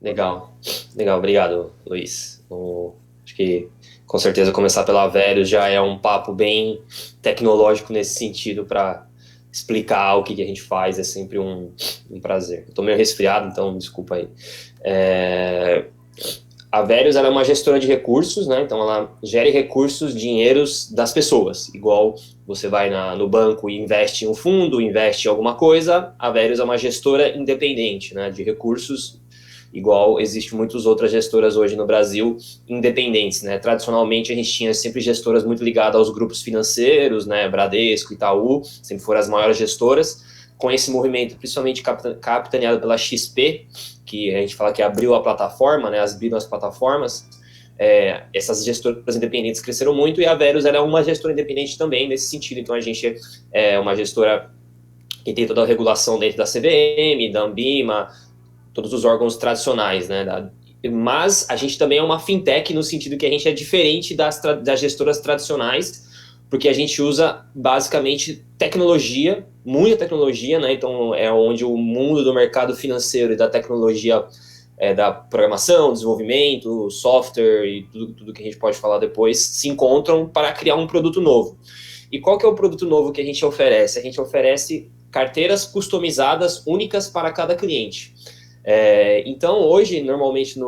Legal, legal, obrigado, Luiz. Acho que com certeza começar pela Velhos já é um papo bem tecnológico nesse sentido para explicar o que que a gente faz, é sempre um prazer. Eu tô meio resfriado, então desculpa aí. É, a Velhos ela é uma gestora de recursos, né? Então ela gere recursos, dinheiros das pessoas. Igual você vai no banco e investe em um fundo, investe em alguma coisa, a Velhos é uma gestora independente, né? De recursos, igual existe muitas outras gestoras hoje no Brasil independentes, né? Tradicionalmente a gente tinha sempre gestoras muito ligadas aos grupos financeiros, né? Bradesco, Itaú, sempre foram as maiores gestoras. Com esse movimento, principalmente capitaneado pela XP, que a gente fala que abriu a plataforma, né? Abriram as plataformas. Essas gestoras independentes cresceram muito e a Verus é uma gestora independente também nesse sentido. Então a gente é uma gestora que tem toda a regulação dentro da CVM, da Ambima, todos os órgãos tradicionais, né? Mas a gente também é uma fintech no sentido que a gente é diferente das gestoras tradicionais, porque a gente usa basicamente tecnologia, muita tecnologia, né? Então é onde o mundo do mercado financeiro e da tecnologia, da programação, desenvolvimento, software e tudo que a gente pode falar depois se encontram para criar um produto novo. E qual que é o produto novo que a gente oferece? A gente oferece carteiras customizadas únicas para cada cliente. Então, hoje, normalmente,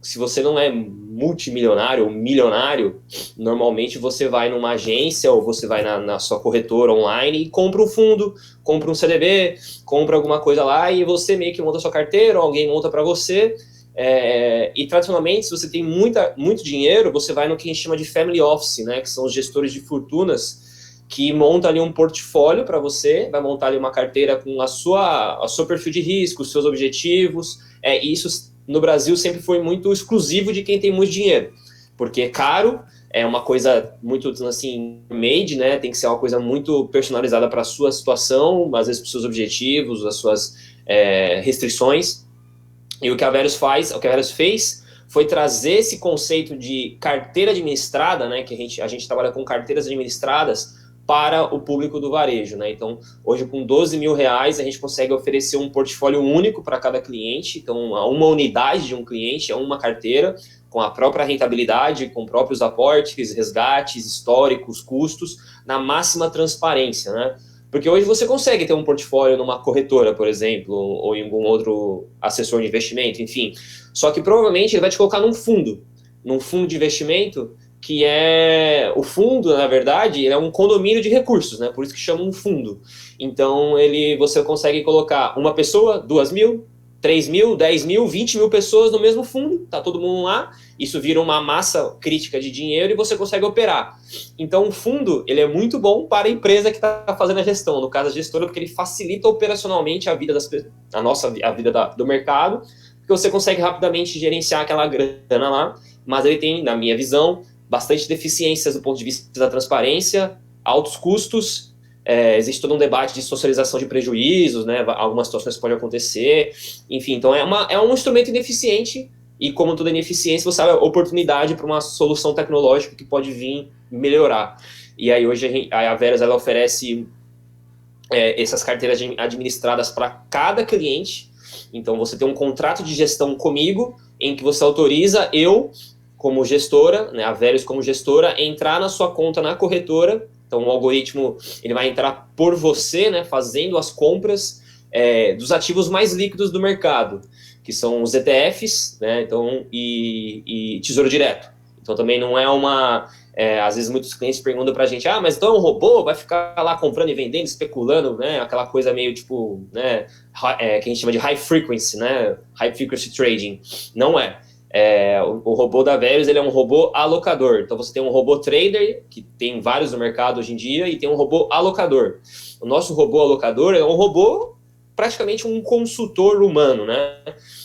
se você não é multimilionário ou milionário, normalmente você vai numa agência ou você vai na sua corretora online e compra um fundo, compra um CDB, compra alguma coisa lá e você meio que monta a sua carteira, ou alguém monta para você. E tradicionalmente, se você tem muito dinheiro, você vai no que a gente chama de family office, né, que são os gestores de fortunas, que monta ali um portfólio para você, vai montar ali uma carteira com a seu perfil de risco, os seus objetivos. Isso no Brasil sempre foi muito exclusivo de quem tem muito dinheiro, porque é caro, é uma coisa muito assim made, né? Tem que ser uma coisa muito personalizada para a sua situação, às vezes para os seus objetivos, as suas restrições. E o que a Verus faz, o que a Verus fez foi trazer esse conceito de carteira administrada, né? Que a gente trabalha com carteiras administradas para o público do varejo, né? Então, hoje com R$ 12.000 a gente consegue oferecer um portfólio único para cada cliente. Então, uma unidade de um cliente é uma carteira com a própria rentabilidade, com próprios aportes, resgates, históricos, custos, na máxima transparência, né? Porque hoje você consegue ter um portfólio numa corretora, por exemplo, ou em algum outro assessor de investimento, enfim. Só que provavelmente ele vai te colocar num fundo de investimento que é o fundo, na verdade, ele é um condomínio de recursos, né? Por isso que chama um fundo. Então você consegue colocar uma pessoa, 2.000, 3.000, 10.000, 20.000 pessoas no mesmo fundo, tá todo mundo lá, isso vira uma massa crítica de dinheiro e você consegue operar. Então o fundo ele é muito bom para a empresa que está fazendo a gestão, no caso a gestora, porque ele facilita operacionalmente a vida a vida do mercado, porque você consegue rapidamente gerenciar aquela grana lá, mas ele tem, na minha visão, bastante deficiências do ponto de vista da transparência, altos custos, existe todo um debate de socialização de prejuízos, né? Algumas situações podem acontecer, enfim, então é um instrumento ineficiente e como toda ineficiência, você sabe a oportunidade para uma solução tecnológica que pode vir melhorar. E aí hoje a Verus ela oferece essas carteiras administradas para cada cliente. Então você tem um contrato de gestão comigo em que você autoriza eu como gestora, né, a Verus como gestora, entrar na sua conta na corretora. Então o algoritmo ele vai entrar por você, né, fazendo as compras dos ativos mais líquidos do mercado, que são os ETFs, né, então, e Tesouro Direto. Então também não é uma... às vezes muitos clientes perguntam pra gente, mas então é um robô, vai ficar lá comprando e vendendo, especulando, né, aquela coisa meio tipo, né, que a gente chama de high frequency, né, high frequency trading. Não é. O robô da Verus ele é um robô alocador. Então você tem um robô trader, que tem vários no mercado hoje em dia, e tem um robô alocador. O nosso robô alocador é um robô praticamente um consultor humano, né?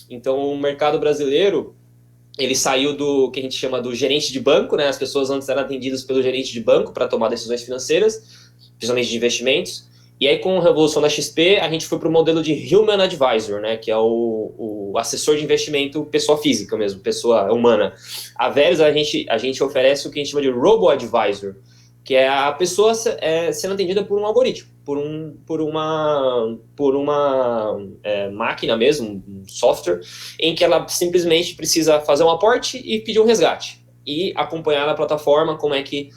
Então o mercado brasileiro ele saiu do que a gente chama do gerente de banco, né? As pessoas antes eram atendidas pelo gerente de banco para tomar decisões financeiras, principalmente de investimentos. E aí, com a revolução da XP, a gente foi para o modelo de Human Advisor, né? Que é o assessor de investimento pessoa física mesmo, pessoa humana. A Verus, a gente oferece o que a gente chama de Robo Advisor, que é a pessoa sendo atendida por um algoritmo, por uma máquina mesmo, um software, em que ela simplesmente precisa fazer um aporte e pedir um resgate, e acompanhar na plataforma como é que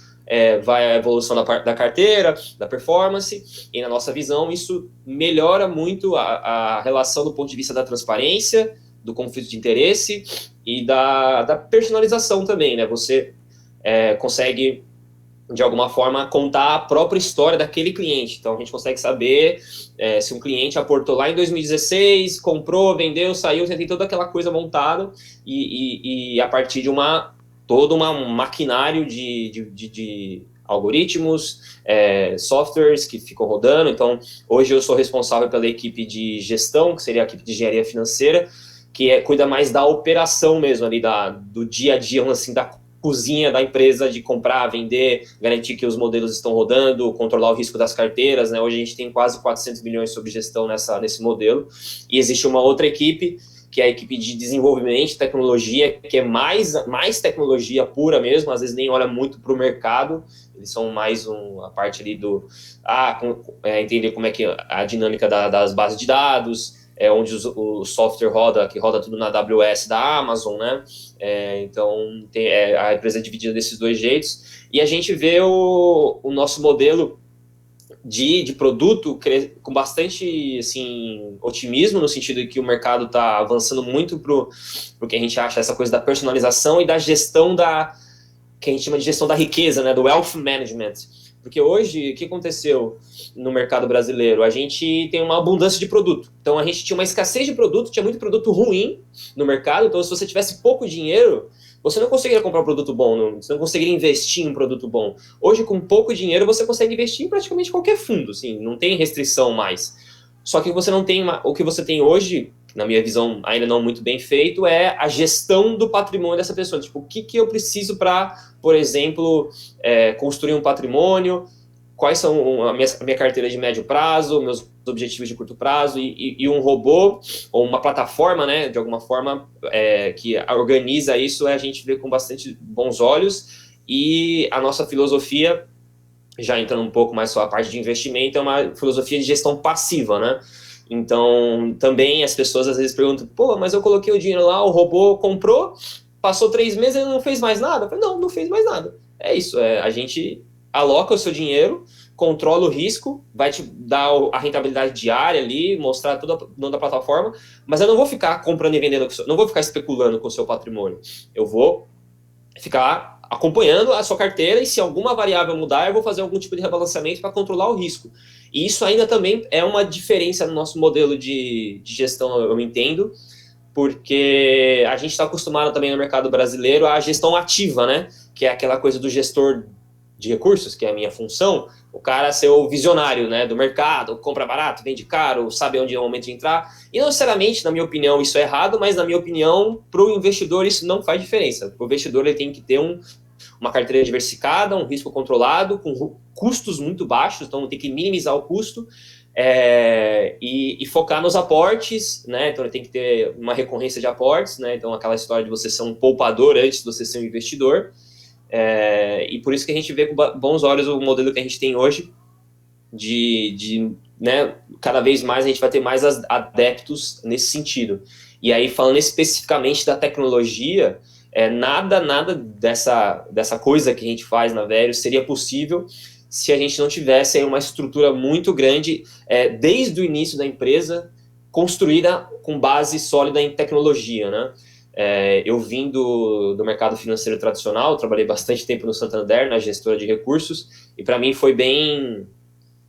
vai a evolução da carteira, da performance, e na nossa visão isso melhora muito a relação do ponto de vista da transparência, do conflito de interesse e da personalização também, né? Você consegue, de alguma forma, contar a própria história daquele cliente. Então, a gente consegue saber se um cliente aportou lá em 2016, comprou, vendeu, saiu, você tem toda aquela coisa montada e a partir de todo um maquinário de algoritmos, softwares que ficam rodando. Então, hoje eu sou responsável pela equipe de gestão, que seria a equipe de engenharia financeira, que cuida mais da operação mesmo, ali do dia a dia, assim, da cozinha da empresa, de comprar, vender, garantir que os modelos estão rodando, controlar o risco das carteiras, né? Hoje a gente tem quase 400 milhões sob gestão nesse modelo, e existe uma outra equipe, que é a equipe de desenvolvimento de tecnologia, que é mais tecnologia pura mesmo, às vezes nem olha muito para o mercado, eles são mais a parte ali entender como é que a dinâmica das bases de dados, onde o software que roda tudo na AWS da Amazon, né? Então, a empresa é dividida desses dois jeitos, e a gente vê o nosso modelo de produto com bastante, assim, otimismo, no sentido de que o mercado está avançando muito pro que a gente acha essa coisa da personalização e da gestão que a gente chama de gestão da riqueza, né? Do wealth management. Porque hoje, o que aconteceu no mercado brasileiro? A gente tem uma abundância de produto. Então, a gente tinha uma escassez de produto, tinha muito produto ruim no mercado. Então, se você tivesse pouco dinheiro, você não conseguiria comprar um produto bom, você não conseguiria investir em um produto bom. Hoje, com pouco dinheiro, você consegue investir em praticamente qualquer fundo, assim, não tem restrição mais. Só que você não tem o que você tem hoje, na minha visão, ainda não muito bem feito, é a gestão do patrimônio dessa pessoa. Tipo, o que eu preciso para, por exemplo, construir um patrimônio, quais são a minha carteira de médio prazo, meus objetivos de curto prazo, e um robô ou uma plataforma, né, de alguma forma, que organiza isso, a gente vê com bastante bons olhos. E a nossa filosofia, já entrando um pouco mais só a parte de investimento, é uma filosofia de gestão passiva, né? Então, também as pessoas às vezes perguntam, pô, mas eu coloquei o dinheiro lá, o robô comprou, passou 3 meses e não fez mais nada? Eu falei, não fez mais nada. É isso, a gente aloca o seu dinheiro, controla o risco, vai te dar a rentabilidade diária ali, mostrar toda a plataforma, mas eu não vou ficar comprando e vendendo, não vou ficar especulando com o seu patrimônio. Eu vou ficar acompanhando a sua carteira, e se alguma variável mudar, eu vou fazer algum tipo de rebalanceamento para controlar o risco. E isso ainda também é uma diferença no nosso modelo de gestão, eu entendo, porque a gente está acostumado também no mercado brasileiro à gestão ativa, né? Que é aquela coisa do gestor de recursos, que é a minha função, o cara ser o visionário, né, do mercado, compra barato, vende caro, sabe onde é o momento de entrar. E não necessariamente, na minha opinião, isso é errado, mas na minha opinião, para o investidor isso não faz diferença. O investidor ele tem que ter uma carteira diversificada, um risco controlado, com custos muito baixos, então tem que minimizar o custo, e focar nos aportes, né? Então ele tem que ter uma recorrência de aportes, né? Então aquela história de você ser um poupador antes de você ser um investidor. E por isso que a gente vê com bons olhos o modelo que a gente tem hoje, né, cada vez mais a gente vai ter mais adeptos nesse sentido. E aí, falando especificamente da tecnologia, nada dessa coisa que a gente faz na Verius seria possível se a gente não tivesse aí uma estrutura muito grande, desde o início da empresa, construída com base sólida em tecnologia, né? Eu vim do mercado financeiro tradicional, trabalhei bastante tempo no Santander, na gestora de recursos, e para mim foi bem,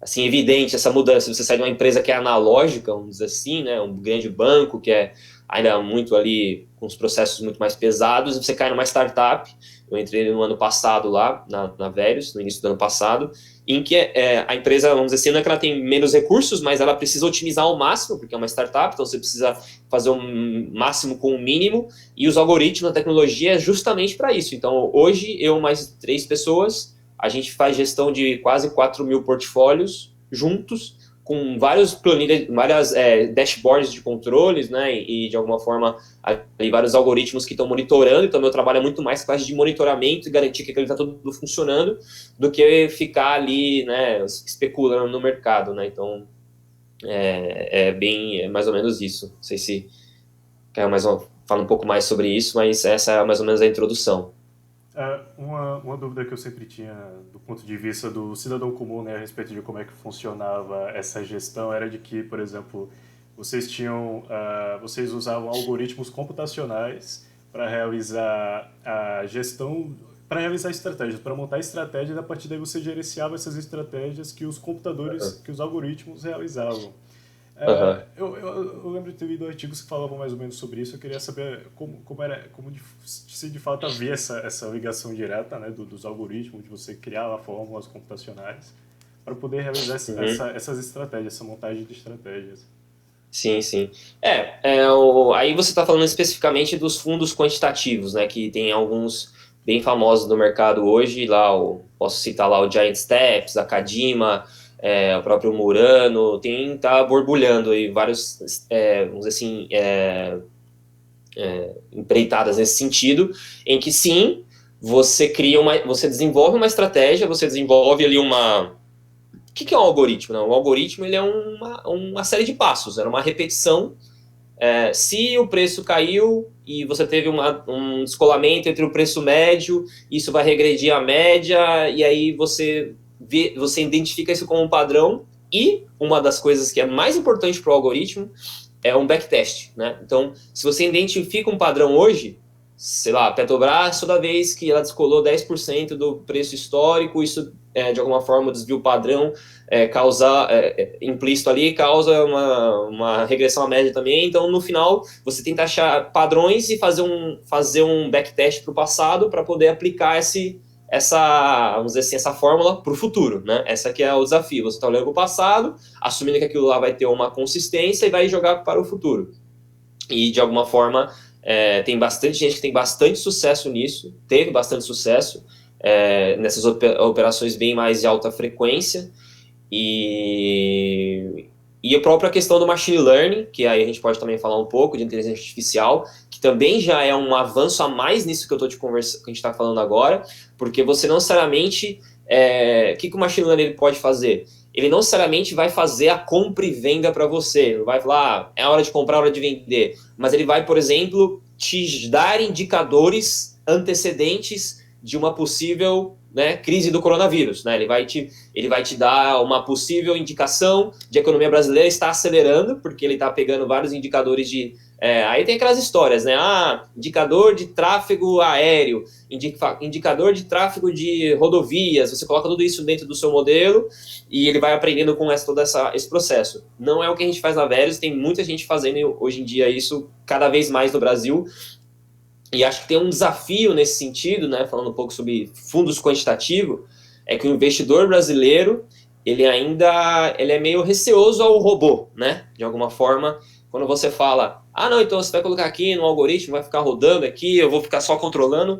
assim, evidente essa mudança. Você sai de uma empresa que é analógica, vamos dizer assim, né, um grande banco que é ainda muito ali com os processos muito mais pesados, e você cai numa startup. Eu entrei no ano passado lá, na Verius, no início do ano passado, em que a empresa, vamos dizer assim, não é que ela tem menos recursos, mas ela precisa otimizar ao máximo, porque é uma startup, então você precisa fazer o máximo com o mínimo, e os algoritmos, a tecnologia é justamente para isso. Então, hoje, eu mais 3 pessoas, a gente faz gestão de quase 4 mil portfólios juntos, com vários planilhas, várias dashboards de controles, né, e de alguma forma ali, vários algoritmos que estão monitorando. Então meu trabalho é muito mais parte de monitoramento e garantir que aquilo está tudo funcionando do que ficar ali, né, especulando no mercado, né. Então é mais ou menos isso. Não sei se quer falar um pouco mais sobre isso, mas essa é mais ou menos a introdução. Uma dúvida que eu sempre tinha do ponto de vista do cidadão comum, né, a respeito de como é que funcionava essa gestão, era de que, por exemplo, vocês usavam algoritmos computacionais para realizar a gestão, para realizar estratégias, para montar estratégias, e a partir daí você gerenciava essas estratégias que os computadores, que os algoritmos realizavam. Uhum. Eu lembro de ter lido artigos que falavam mais ou menos sobre isso. Eu queria saber se de fato havia essa ligação direta, né, dos algoritmos, de você criar lá fórmulas computacionais para poder realizar Uhum. essas estratégias, essa montagem de estratégias. Sim, sim. Aí você está falando especificamente dos fundos quantitativos, né? Que tem alguns bem famosos no mercado hoje. Posso citar lá o Giant Steps, a Cadima, o próprio Murano. Tá borbulhando aí vários, vamos dizer assim, empreitadas nesse sentido, em que sim, você desenvolve uma estratégia, você desenvolve ali uma. O que é um algoritmo? Não? O algoritmo ele é uma série de passos, era uma repetição. Se o preço caiu e você teve um descolamento entre o preço médio, isso vai regredir a média, e aí você identifica isso como um padrão. E uma das coisas que é mais importante para o algoritmo é um backtest, né? Então, se você identifica um padrão hoje, sei lá, a Petrobras, toda vez que ela descolou 10% do preço histórico, isso, de alguma forma, o desvio padrão implícito ali, causa uma regressão à média também. Então, no final, você tenta achar padrões e fazer um backtest para o passado para poder aplicar vamos dizer assim, essa fórmula para o futuro, né? Essa que é o desafio. Você está olhando para o passado, assumindo que aquilo lá vai ter uma consistência e vai jogar para o futuro. E, de alguma forma, tem bastante gente que tem bastante sucesso nisso, teve bastante sucesso nessas operações bem mais de alta frequência. E a própria questão do machine learning, que aí a gente pode também falar um pouco de inteligência artificial, que também já é um avanço a mais nisso que que a gente está falando agora, porque você não necessariamente. O que o machine learning ele pode fazer? Ele não necessariamente vai fazer a compra e venda para você. Ele vai falar, é hora de comprar, é hora de vender. Mas ele vai, por exemplo, te dar indicadores antecedentes de uma possível, né, crise do coronavírus. Né? Ele vai te dar uma possível indicação de a economia brasileira está acelerando, porque ele está pegando vários indicadores de. Aí tem aquelas histórias, né? Indicador de tráfego aéreo, indicador de tráfego de rodovias. Você coloca tudo isso dentro do seu modelo e ele vai aprendendo com todo esse processo. Não é o que a gente faz na Verius, tem muita gente fazendo hoje em dia isso cada vez mais no Brasil. E acho que tem um desafio nesse sentido, né, falando um pouco sobre fundos quantitativos, é que o investidor brasileiro, ele é meio receoso ao robô, né? De alguma forma, quando você fala, não, então você vai colocar aqui no algoritmo, vai ficar rodando aqui, eu vou ficar só controlando,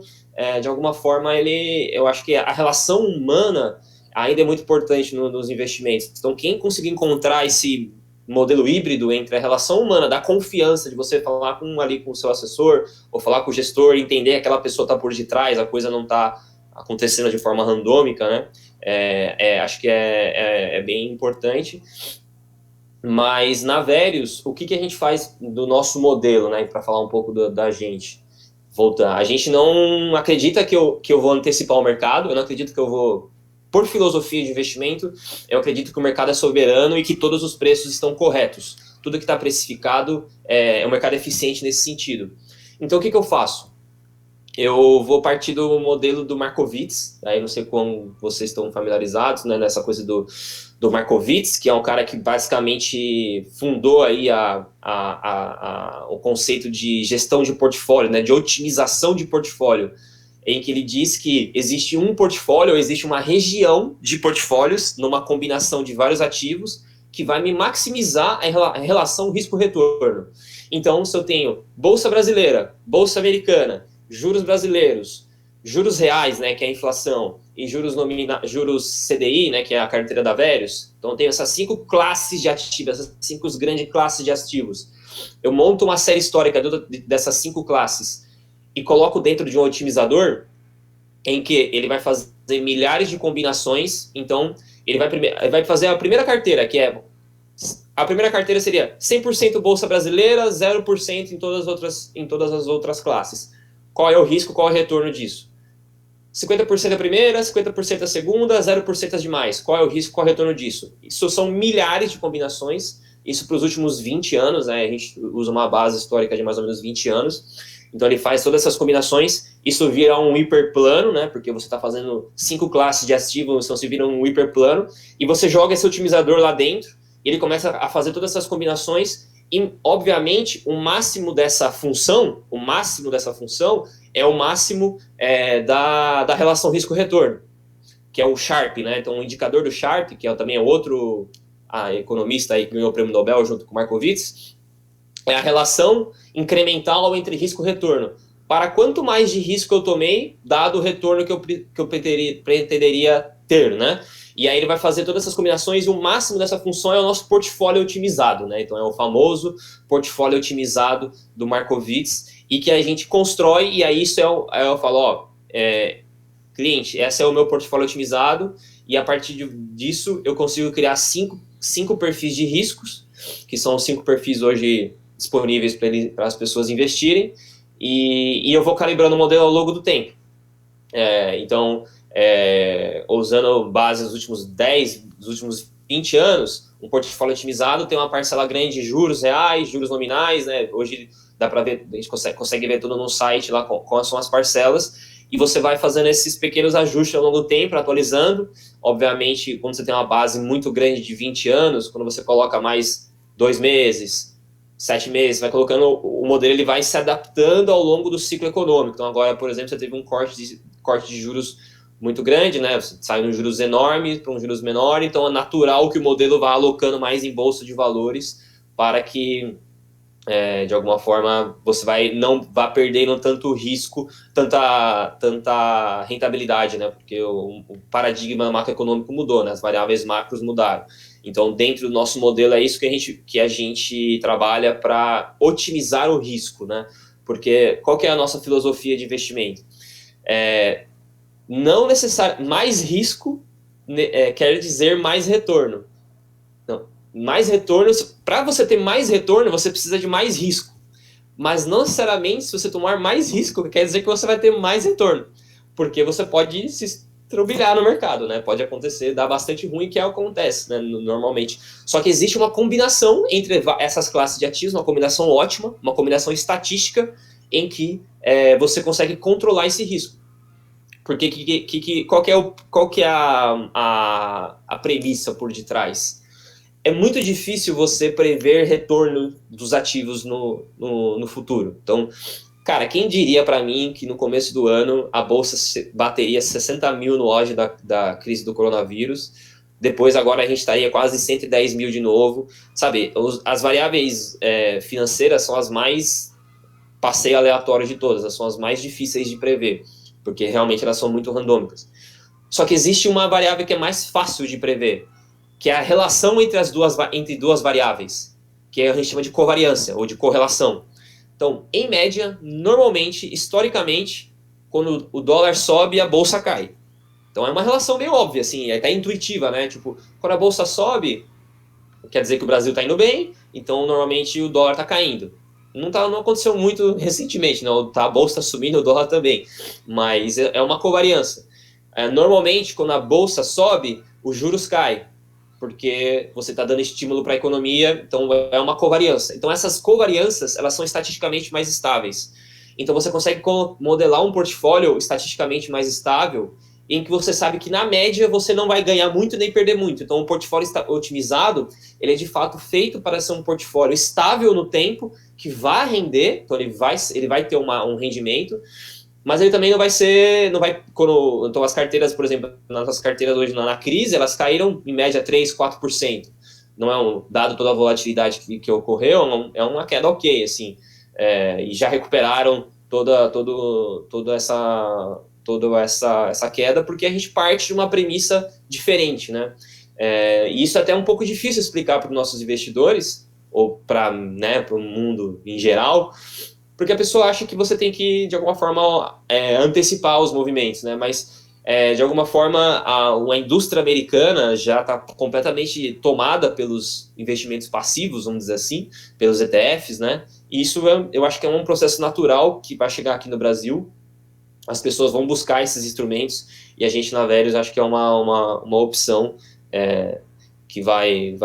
de alguma forma eu acho que a relação humana ainda é muito importante nos investimentos. Então, quem conseguir encontrar esse modelo híbrido entre a relação humana, da confiança de você falar com o seu assessor, ou falar com o gestor, entender que aquela pessoa está por detrás, a coisa não está acontecendo de forma randômica, né? Acho que é bem importante. Mas na Verius, o que a gente faz do nosso modelo, né? Para falar um pouco da gente. Voltar. A gente não acredita que eu vou antecipar o mercado, eu não acredito que eu vou. Por filosofia de investimento, eu acredito que o mercado é soberano e que todos os preços estão corretos. Tudo que está precificado o mercado é eficiente nesse sentido. Então, o que eu faço? Eu vou partir do modelo do Markowitz, aí não sei como vocês estão familiarizados, né, nessa coisa do Markowitz, que é um cara que basicamente fundou aí o conceito de gestão de portfólio, né, de otimização de portfólio, em que ele diz que existe um portfólio, ou existe uma região de portfólios, numa combinação de vários ativos, que vai me maximizar a relação risco-retorno. Então, se eu tenho Bolsa Brasileira, Bolsa Americana, juros brasileiros, juros reais, né, que é a inflação, e juros CDI, né, que é a carteira da Verius. Então, eu tenho essas 5 classes de ativos, essas 5 grandes classes de ativos. Eu monto uma série histórica dessas 5 classes e coloco dentro de um otimizador em que ele vai fazer milhares de combinações. Então, ele vai fazer a primeira carteira, que é... A primeira carteira seria 100% Bolsa Brasileira, 0% em todas as outras classes. Qual é o risco, qual é o retorno disso? 50% a primeira, 50% a segunda, 0% as demais. Qual é o risco, qual é o retorno disso? Isso são milhares de combinações, isso para os últimos 20 anos, né? A gente usa uma base histórica de mais ou menos 20 anos, então ele faz todas essas combinações, isso vira um hiperplano, né? Porque você está fazendo 5 classes de ativos, então se vira um hiperplano, e você joga esse otimizador lá dentro, e ele começa a fazer todas essas combinações, e obviamente o máximo dessa função é o máximo da relação risco-retorno, que é o Sharpe, né? Então, o indicador do Sharpe, que também é outro economista aí que ganhou o prêmio Nobel junto com o Markowitz, é a relação incremental entre risco-retorno. Para quanto mais de risco eu tomei, dado o retorno que eu pretenderia ter, né? E aí ele vai fazer todas essas combinações e o máximo dessa função é o nosso portfólio otimizado, né? Então é o famoso portfólio otimizado do Markowitz e que a gente constrói e aí isso eu falo, ó, cliente, esse é o meu portfólio otimizado e a partir disso eu consigo criar cinco perfis de riscos, que são os 5 perfis hoje disponíveis para as pessoas investirem e eu vou calibrando o modelo ao longo do tempo. Então, usando base dos últimos 10, dos últimos 20 anos, um portfólio otimizado tem uma parcela grande de juros reais, juros nominais, né? Hoje dá para ver, a gente consegue ver tudo no site lá quais são as parcelas, e você vai fazendo esses pequenos ajustes ao longo do tempo, atualizando. Obviamente, quando você tem uma base muito grande de 20 anos, quando você coloca mais 2 meses, 7 meses, vai colocando, o modelo ele vai se adaptando ao longo do ciclo econômico. Então agora, por exemplo, você teve um corte de juros muito grande, né? Você sai de um juros enorme para um juros menor, então é natural que o modelo vá alocando mais em bolsa de valores para que, de alguma forma, você não vá perdendo tanto risco, tanta rentabilidade, né? Porque o paradigma macroeconômico mudou, né? As variáveis macros mudaram. Então, dentro do nosso modelo, é isso que a gente trabalha para otimizar o risco, né? Porque qual que é a nossa filosofia de investimento? Não necessariamente mais risco quer dizer mais retorno. Não, mais retorno, para você ter mais retorno, você precisa de mais risco. Mas não necessariamente se você tomar mais risco, quer dizer que você vai ter mais retorno. Porque você pode se estrobilhar no mercado, né? Pode acontecer, dar bastante ruim, que é o que acontece, né? Normalmente. Só que existe uma combinação entre essas classes de ativos, uma combinação ótima, uma combinação estatística, em que você consegue controlar esse risco. Porque qual que é a premissa por detrás? É muito difícil você prever retorno dos ativos no futuro. Então, cara, quem diria para mim que no começo do ano a bolsa bateria 60 mil no auge da crise do coronavírus, depois agora a gente estaria quase 110 mil de novo, sabe? As variáveis financeiras são as mais passeio aleatório de todas, são as mais difíceis de prever, porque realmente elas são muito randômicas. Só que existe uma variável que é mais fácil de prever, que é a relação entre duas variáveis, que a gente chama de covariância ou de correlação. Então, em média, normalmente, historicamente, quando o dólar sobe, a bolsa cai. Então é uma relação bem óbvia, assim, é até intuitiva, né? Tipo, quando a bolsa sobe, quer dizer que o Brasil está indo bem, então normalmente o dólar está caindo. Não aconteceu muito recentemente, não. A bolsa está subindo, o dólar também. Mas é uma covariância. Normalmente, quando a bolsa sobe, os juros caem, porque você está dando estímulo para a economia, então é uma covariância. Então essas covariâncias, elas são estatisticamente mais estáveis. Então você consegue modelar um portfólio estatisticamente mais estável, em que você sabe que na média você não vai ganhar muito nem perder muito. Então o portfólio otimizado, ele é de fato feito para ser um portfólio estável no tempo, que vai render, então ele vai ter um rendimento, mas ele também não vai então as carteiras, por exemplo, nas nossas carteiras hoje na crise, elas caíram em média 3, 4%. Não é dado toda a volatilidade que ocorreu, é uma queda ok, assim, e já recuperaram toda essa toda essa queda, porque a gente parte de uma premissa diferente, né? E isso é até um pouco difícil explicar para os nossos investidores, ou para, né, para o mundo em geral, porque a pessoa acha que você tem que, de alguma forma, antecipar os movimentos, né? Mas, de alguma forma, uma indústria americana já está completamente tomada pelos investimentos passivos, vamos dizer assim, pelos ETFs, né? E isso eu acho que é um processo natural que vai chegar aqui no Brasil. As pessoas vão buscar esses instrumentos e a gente na Verius acho que é uma opção que vai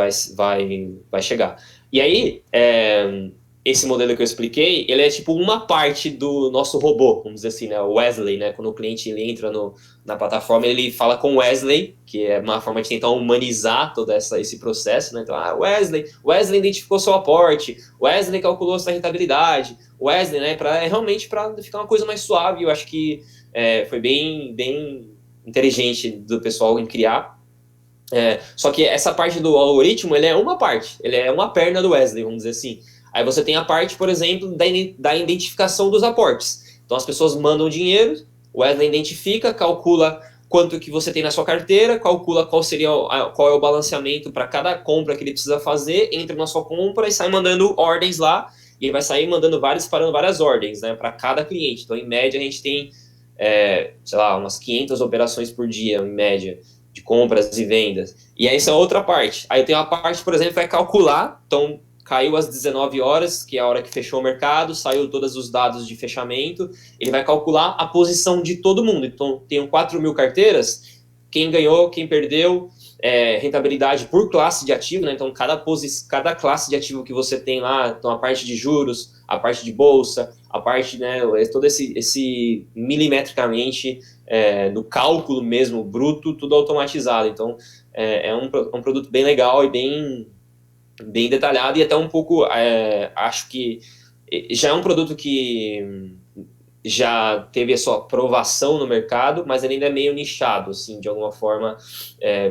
chegar. E aí, esse modelo que eu expliquei, ele é tipo uma parte do nosso robô, vamos dizer assim, né? O Wesley, né? Quando o cliente ele entra na plataforma, ele fala com o Wesley, que é uma forma de tentar humanizar todo esse processo, né? Então, Wesley identificou seu aporte, Wesley calculou sua rentabilidade, Wesley, né? Realmente para ficar uma coisa mais suave. Eu acho que foi bem inteligente do pessoal em criar. Só que essa parte do algoritmo, ele é uma parte, ele é uma perna do Wesley, vamos dizer assim. Aí você tem a parte, por exemplo, da identificação dos aportes. Então as pessoas mandam dinheiro, o Wesley identifica, calcula quanto que você tem na sua carteira, calcula qual é o balanceamento para cada compra que ele precisa fazer, entra na sua compra e sai mandando ordens lá, e ele vai sair mandando disparando várias ordens, né, para cada cliente. Então, em média, a gente tem, sei lá, umas 500 operações por dia, em média, de compras e vendas. E aí essa é outra parte. Aí tem uma parte, por exemplo, que vai calcular, então caiu às 19 horas, que é a hora que fechou o mercado, saiu todos os dados de fechamento, ele vai calcular a posição de todo mundo. Então, tem 4.000 carteiras, quem ganhou, quem perdeu, rentabilidade por classe de ativo, né? Então, cada classe de ativo que você tem lá, então a parte de juros, a parte de bolsa, a parte, né, todo esse milimetricamente do cálculo mesmo, bruto, tudo automatizado. Então, é um produto bem legal e bem detalhado, e até um pouco, acho que já é um produto que já teve a sua aprovação no mercado, mas ele ainda é meio nichado, assim, de alguma forma,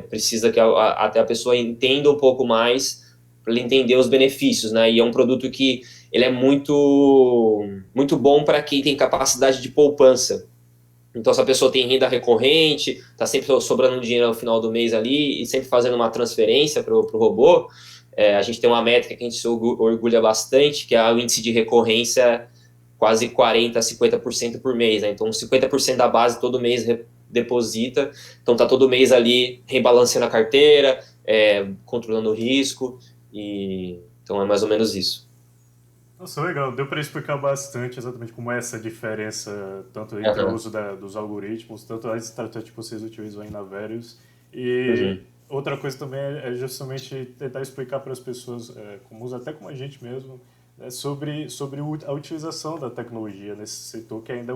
precisa que até a pessoa entenda um pouco mais para ele entender os benefícios, né? E é um produto que ele é muito, muito bom para quem tem capacidade de poupança. Então, se a pessoa tem renda recorrente, está sempre sobrando dinheiro no final do mês ali e sempre fazendo uma transferência para o robô, a gente tem uma métrica que a gente se orgulha bastante, que é o índice de recorrência quase 40% a 50% por mês, né? Então 50% da base todo mês deposita, então tá todo mês ali rebalanceando a carteira, controlando o risco, e então é mais ou menos isso. Nossa, legal. Deu para explicar bastante exatamente como é essa diferença, tanto entre o uso dos algoritmos, tanto as estratégias que vocês utilizam aí na Verius. E outra coisa também é justamente tentar explicar para as pessoas, comuns, até como a gente mesmo, sobre a utilização da tecnologia nesse setor, que ainda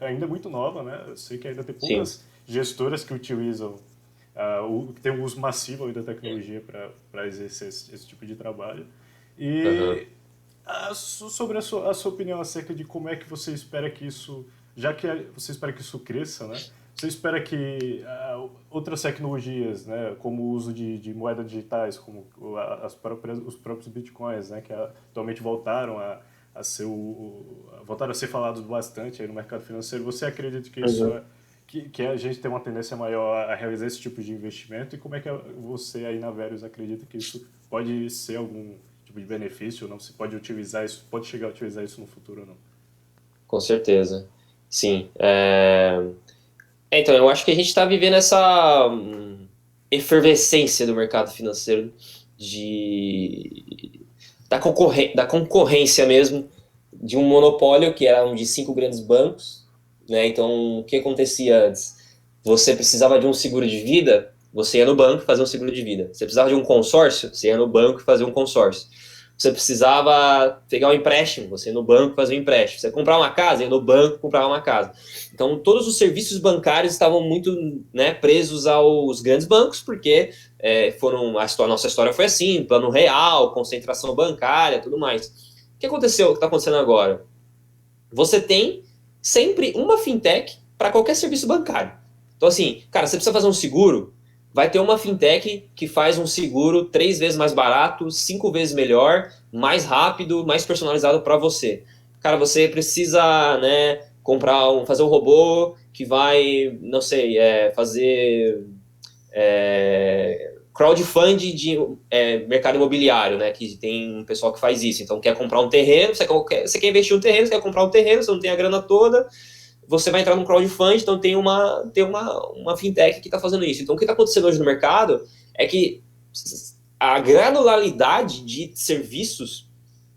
é muito nova, né? Eu sei que ainda tem poucas gestoras que utilizam, que tem um uso massivo aí da tecnologia para exercer esse tipo de trabalho. E sobre a sua opinião acerca de como é que você espera que isso, já que você espera que isso cresça, né? Você espera que outras tecnologias, né, como o uso de moedas digitais, como os próprios bitcoins, né, que atualmente voltaram a ser falados bastante aí no mercado financeiro, você acredita que isso que a gente tem uma tendência maior a realizar esse tipo de investimento, e como é que você aí na Verius acredita que isso pode ser algum tipo de benefício, ou não? Se pode utilizar isso, pode chegar a utilizar isso no futuro ou não? Com certeza, sim. Então, eu acho que a gente está vivendo essa efervescência do mercado financeiro da concorrência mesmo, de um monopólio que era um de 5 grandes bancos, né? Então, o que acontecia antes? Você precisava de um seguro de vida, você ia no banco fazer um seguro de vida. Você precisava de um consórcio, você ia no banco fazer um consórcio. Você precisava pegar um empréstimo, você ia no banco fazer um empréstimo. Você ia comprar uma casa, ia no banco comprar uma casa. Então, todos os serviços bancários estavam muito, né, presos aos grandes bancos, porque a nossa história foi assim, plano real, concentração bancária, tudo mais. O que aconteceu, o que está acontecendo agora? Você tem sempre uma fintech para qualquer serviço bancário. Então, assim, cara, você precisa fazer um seguro, vai ter uma fintech que faz um seguro 3 vezes mais barato, 5 vezes melhor, mais rápido, mais personalizado para você. Cara, você precisa, né, fazer um robô que vai, não sei, fazer crowdfunding de mercado imobiliário, né? Que tem um pessoal que faz isso. Então, quer comprar um terreno, você quer investir um terreno, você quer comprar um terreno, você não tem a grana toda, você vai entrar num crowdfunding, então tem uma fintech que está fazendo isso. Então, o que está acontecendo hoje no mercado é que a granularidade de serviços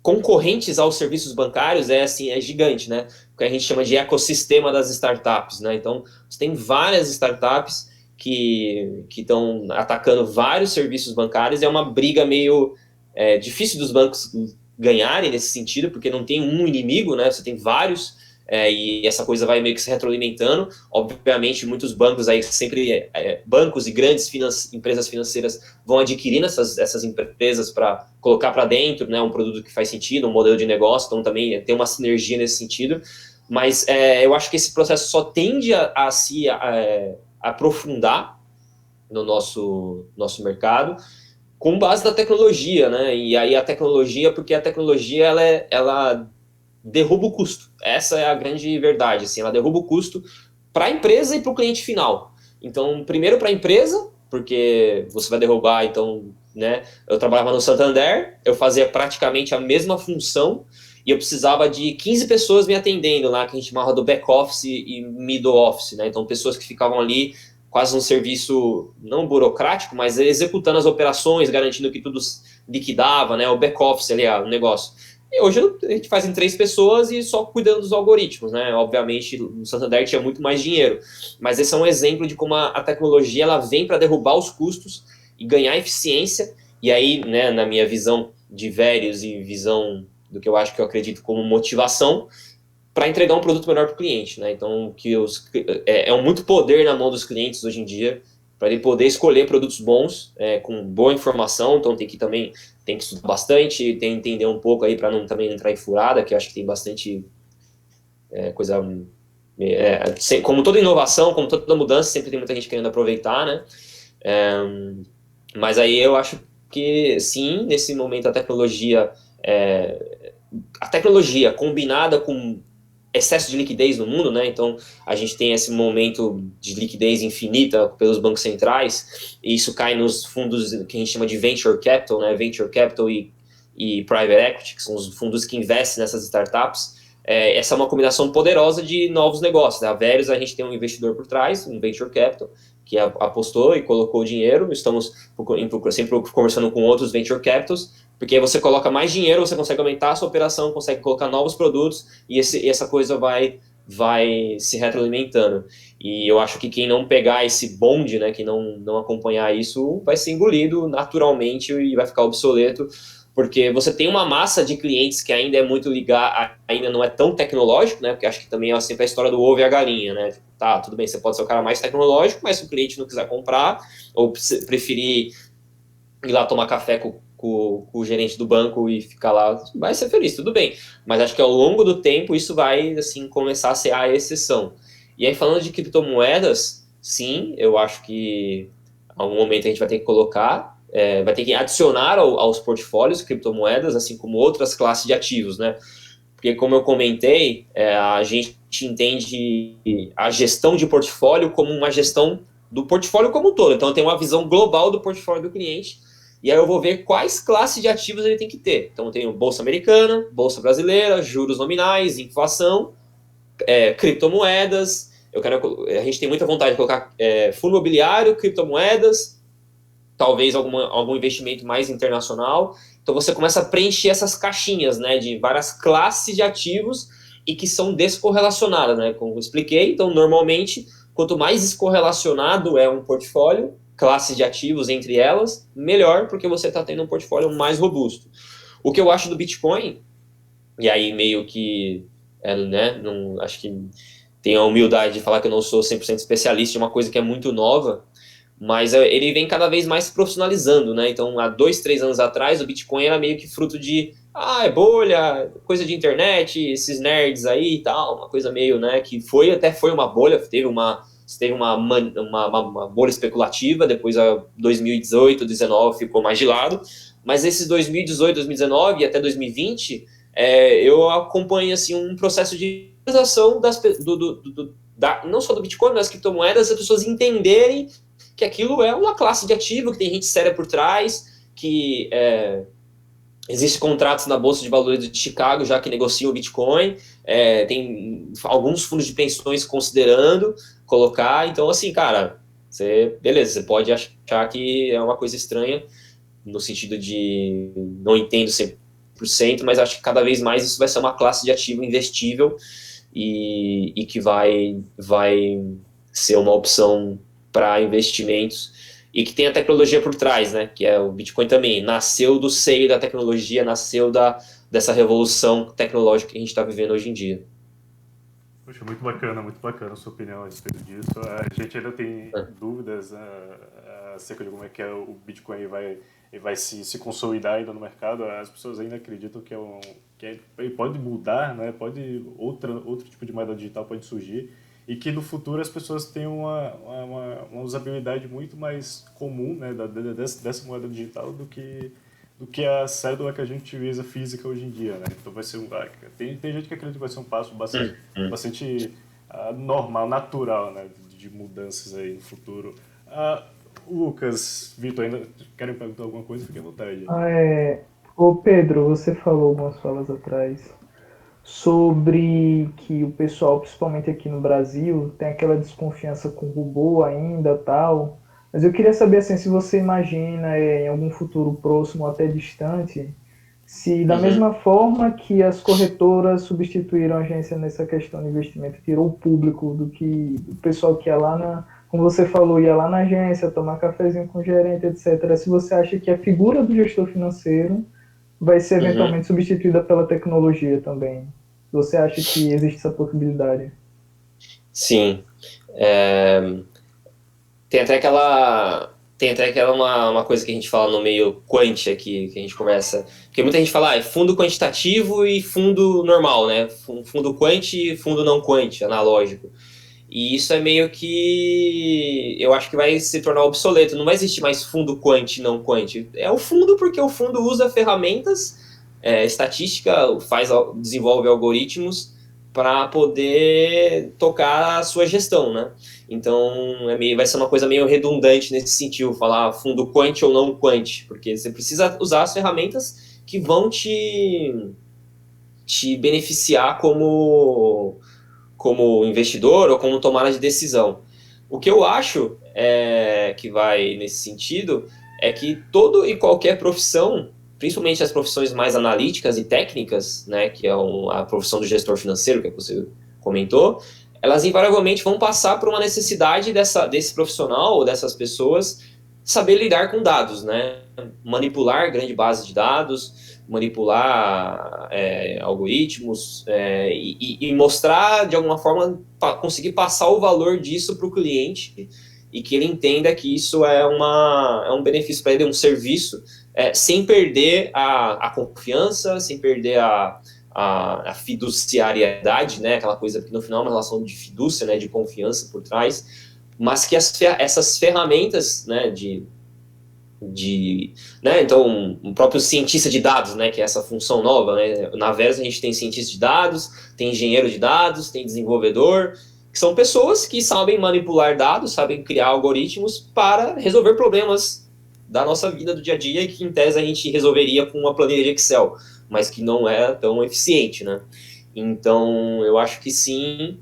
concorrentes aos serviços bancários é gigante, né? O que a gente chama de ecossistema das startups, né? Então, você tem várias startups que estão atacando vários serviços bancários, é uma briga meio difícil dos bancos ganharem nesse sentido, porque não tem um inimigo, né? Você tem vários, e essa coisa vai meio que se retroalimentando. Obviamente, muitos bancos aí, sempre bancos e grandes empresas financeiras vão adquirindo essas empresas para colocar para dentro, né, um produto que faz sentido, um modelo de negócio, então também tem uma sinergia nesse sentido. Mas eu acho que esse processo só tende a se aprofundar no nosso mercado com base na tecnologia, né? E aí porque a tecnologia ela derruba o custo. Essa é a grande verdade, assim, ela derruba o custo para a empresa e para o cliente final. Então, primeiro para a empresa, porque você vai derrubar, então, né? Eu trabalhava no Santander, eu fazia praticamente a mesma função e eu precisava de 15 pessoas me atendendo lá, que a gente chamava do back office e middle office, né? Então, pessoas que ficavam ali quase um serviço não burocrático, mas executando as operações, garantindo que tudo liquidava, né? O back office ali, o negócio. E hoje a gente faz em 3 pessoas e só cuidando dos algoritmos, né? Obviamente, no Santander tinha muito mais dinheiro, mas esse é um exemplo de como a tecnologia ela vem para derrubar os custos e ganhar eficiência. E aí, né, na minha visão de velhos e visão do que eu acho que eu acredito como motivação, para entregar um produto melhor para o cliente, né? Então, muito poder na mão dos clientes hoje em dia para ele poder escolher produtos bons, com boa informação. Então, tem que estudar bastante, tem que entender um pouco aí para não também entrar em furada, que eu acho que tem bastante coisa. Como toda inovação, como toda mudança, sempre tem muita gente querendo aproveitar, né? Mas aí eu acho que sim, nesse momento a tecnologia combinada com excesso de liquidez no mundo, né? Então a gente tem esse momento de liquidez infinita pelos bancos centrais, e isso cai nos fundos que a gente chama de venture capital, né? Venture capital e private equity, que são os fundos que investem nessas startups. Essa é uma combinação poderosa de novos negócios, né? A Verius, a gente tem um investidor por trás, um venture capital, que apostou e colocou dinheiro. Estamos sempre conversando com outros venture capitals, porque aí você coloca mais dinheiro, você consegue aumentar a sua operação, consegue colocar novos produtos, e essa coisa vai se retroalimentando. E eu acho que quem não pegar esse bonde, né, quem não acompanhar isso, vai ser engolido naturalmente e vai ficar obsoleto, porque você tem uma massa de clientes que ainda é muito ligada, ainda não é tão tecnológico, né, porque acho que também é sempre a história do ovo e a galinha, né, tá, tudo bem, você pode ser o cara mais tecnológico, mas se o cliente não quiser comprar, ou preferir ir lá tomar café com o gerente do banco e ficar lá, vai ser feliz, tudo bem. Mas acho que ao longo do tempo isso vai, assim, começar a ser a exceção. E aí, falando de criptomoedas, sim, eu acho que em algum momento a gente vai ter que colocar, vai ter que adicionar aos portfólios criptomoedas, assim como outras classes de ativos, né? Porque, como eu comentei, a gente entende a gestão de portfólio como uma gestão do portfólio como um todo. Então, eu tenho uma visão global do portfólio do cliente, e aí eu vou ver quais classes de ativos ele tem que ter. Então eu tenho bolsa americana, bolsa brasileira, juros nominais, inflação, criptomoedas. A gente tem muita vontade de colocar fundo imobiliário, criptomoedas, talvez algum investimento mais internacional. Então você começa a preencher essas caixinhas, né, de várias classes de ativos e que são descorrelacionadas, né, como eu expliquei. Então normalmente, quanto mais descorrelacionado é um portfólio, classes de ativos entre elas, melhor, porque você está tendo um portfólio mais robusto. O que eu acho do Bitcoin, e aí meio que, né, não, acho que tenho a humildade de falar que eu não sou 100% especialista em uma coisa que é muito nova, mas ele vem cada vez mais se profissionalizando, né? Então, há 2, 3 anos atrás, o Bitcoin era meio que fruto de, é bolha, coisa de internet, esses nerds aí e tal, uma coisa meio, né, que até foi uma bolha, teve uma bolha especulativa, depois a 2018, 2019 ficou mais de lado, mas esses 2018, 2019 e até 2020, eu acompanho assim, um processo de valorização não só do Bitcoin, mas das criptomoedas, as pessoas entenderem que aquilo é uma classe de ativo, que tem gente séria por trás, que existem contratos na Bolsa de Valores de Chicago já que negociam o Bitcoin, tem alguns fundos de pensões considerando colocar, então assim, cara, beleza, você pode achar que é uma coisa estranha, no sentido de não entendo 100%, mas acho que cada vez mais isso vai ser uma classe de ativo investível e que vai ser uma opção para investimentos e que tem a tecnologia por trás, né? Que é o Bitcoin também nasceu do seio da tecnologia, nasceu dessa revolução tecnológica que a gente está vivendo hoje em dia. Poxa, muito bacana a sua opinião a respeito disso. A gente ainda tem dúvidas acerca de como é que o Bitcoin vai se consolidar ainda no mercado. As pessoas ainda acreditam que ele pode mudar, né? Outro tipo de moeda digital pode surgir e que no futuro as pessoas tenham uma usabilidade muito mais comum, né, dessa moeda digital do que a cédula que a gente utiliza física hoje em dia, né? Então vai ser tem gente que acredita que vai ser um passo bastante normal, natural, né, de mudanças aí no futuro. Lucas, Vitor, ainda querem perguntar alguma coisa? Fique à vontade. Ô Pedro, você falou algumas falas atrás sobre que o pessoal, principalmente aqui no Brasil, tem aquela desconfiança com o robô ainda, tal. Mas eu queria saber assim, se você imagina em algum futuro próximo ou até distante, se da mesma forma que as corretoras substituíram a agência nessa questão de investimento, tirou o público do pessoal que ia lá como você falou, ia lá na agência, tomar cafezinho com o gerente, etc. Se você acha que a figura do gestor financeiro vai ser eventualmente substituída pela tecnologia também. Você acha que existe essa possibilidade? Sim. Tem até aquela uma coisa que a gente fala no meio quant aqui, que a gente conversa. Porque muita gente fala, é fundo quantitativo e fundo normal, né? Fundo quant e fundo não quant, analógico. E isso é meio que eu acho que vai se tornar obsoleto. Não vai existir mais fundo quant e não quant. É o fundo porque o fundo usa ferramentas, estatística, desenvolve algoritmos para poder tocar a sua gestão, né? Então vai ser uma coisa meio redundante nesse sentido, falar fundo quant ou não quant, porque você precisa usar as ferramentas que vão te beneficiar como investidor ou como tomada de decisão. O que eu acho que vai nesse sentido é que toda e qualquer profissão, principalmente as profissões mais analíticas e técnicas, né, que é a profissão do gestor financeiro, que você comentou, elas invariavelmente vão passar por uma necessidade desse profissional ou dessas pessoas saber lidar com dados, né? Manipular grande base de dados, manipular algoritmos e mostrar, de alguma forma, conseguir passar o valor disso para o cliente e que ele entenda que isso é um benefício para ele, um serviço, sem perder a confiança, sem perder a fiduciariedade, né? Aquela coisa que no final é uma relação de fidúcia, né? De confiança por trás, mas que essas ferramentas, né? Né, então, um próprio cientista de dados, né, que é essa função nova, né, na Versa a gente tem cientista de dados, tem engenheiro de dados, tem desenvolvedor, que são pessoas que sabem manipular dados, sabem criar algoritmos para resolver problemas da nossa vida do dia a dia e que em tese a gente resolveria com uma planilha de Excel, mas que não é tão eficiente, né? Então, eu acho que sim,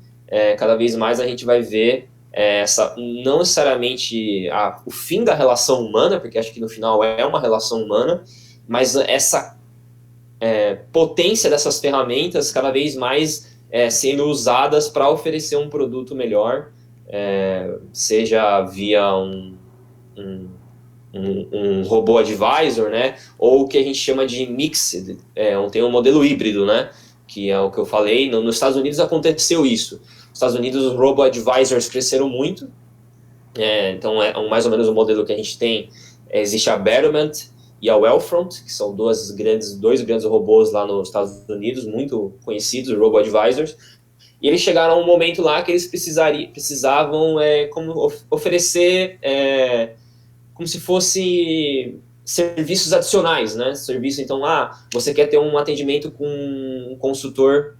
cada vez mais a gente vai ver não necessariamente o fim da relação humana, porque acho que no final é uma relação humana, mas essa potência dessas ferramentas cada vez mais sendo usadas para oferecer um produto melhor, seja via um robô advisor, né, ou o que a gente chama de mixed, tem um modelo híbrido, né, que é o que eu falei. Nos Estados Unidos aconteceu isso. Nos Estados Unidos os robo-advisors cresceram muito, então mais ou menos o modelo que a gente tem, existe a Betterment e a Wealthfront, que são dois grandes robôs lá nos Estados Unidos, muito conhecidos, robo-advisors, e eles chegaram a um momento lá que eles precisavam oferecer como se fosse serviços adicionais, né? Serviço, então, você quer ter um atendimento com um consultor.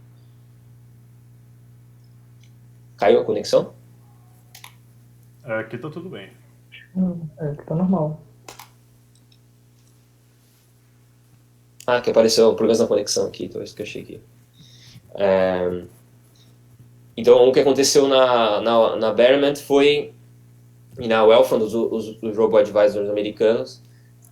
Caiu a conexão? Aqui tá tudo bem. Tá normal. Ah, que apareceu problemas na conexão aqui, então é isso que eu achei aqui. Então, o que aconteceu na Betterment foi, e na Wealthfront, os robo-advisors americanos,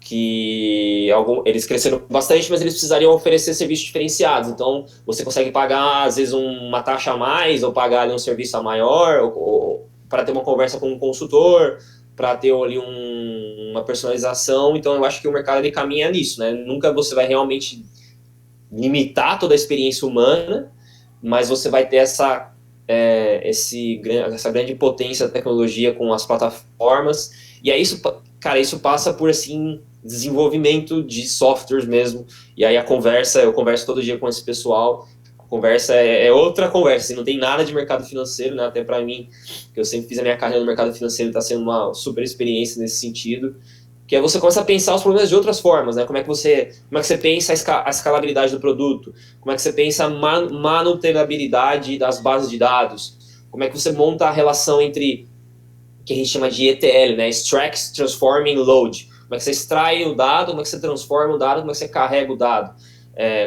que eles cresceram bastante, mas eles precisariam oferecer serviços diferenciados. Então, você consegue pagar, às vezes, uma taxa a mais, ou pagar ali um serviço a maior, ou para ter uma conversa com um consultor, para ter ali uma personalização. Então, eu acho que o mercado ele caminha nisso, né? Nunca você vai realmente limitar toda a experiência humana, mas você vai ter essa grande potência da tecnologia com as plataformas, e aí isso, cara, isso passa por, assim, desenvolvimento de softwares mesmo, e aí eu converso todo dia com esse pessoal, a conversa é outra conversa, assim, não tem nada de mercado financeiro, né, até para mim, que eu sempre fiz a minha carreira no mercado financeiro, está sendo uma super experiência nesse sentido, que aí você começa a pensar os problemas de outras formas, né? Como é que você pensa a escalabilidade do produto? Como é que você pensa a manutenabilidade das bases de dados? Como é que você monta a relação entre o que a gente chama de ETL, né? Extract, Transforming, Load. Como é que você extrai o dado, como é que você transforma o dado, como é que você carrega o dado?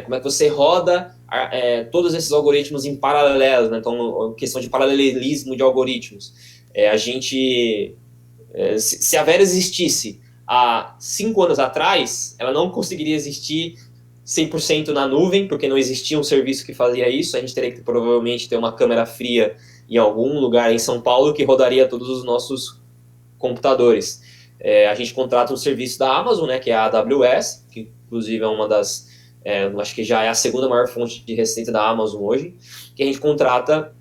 Como é que você roda todos esses algoritmos em paralelo, né? Então, questão de paralelismo de algoritmos. Se a Vera existisse há 5 anos atrás, ela não conseguiria existir 100% na nuvem, porque não existia um serviço que fazia isso. A gente teria que provavelmente ter uma câmera fria em algum lugar em São Paulo que rodaria todos os nossos computadores. A gente contrata um serviço da Amazon, né, que é a AWS, que inclusive é uma das, acho que já é a segunda maior fonte de receita da Amazon hoje, que a gente contrata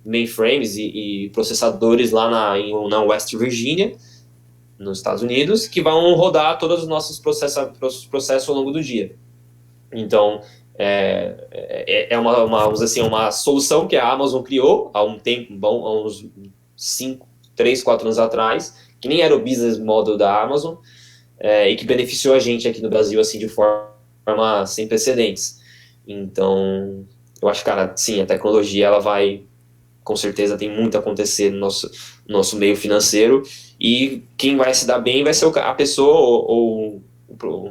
mainframes e processadores lá na West Virginia, nos Estados Unidos, que vão rodar todos os nossos processos ao longo do dia. Então, vamos dizer assim, uma solução que a Amazon criou há um tempo bom, há uns 3, 4 anos atrás, que nem era o business model da Amazon, e que beneficiou a gente aqui no Brasil assim de forma sem precedentes. Então, eu acho, cara, sim, a tecnologia ela vai, com certeza tem muito a acontecer no nosso meio financeiro, e quem vai se dar bem vai ser a pessoa ou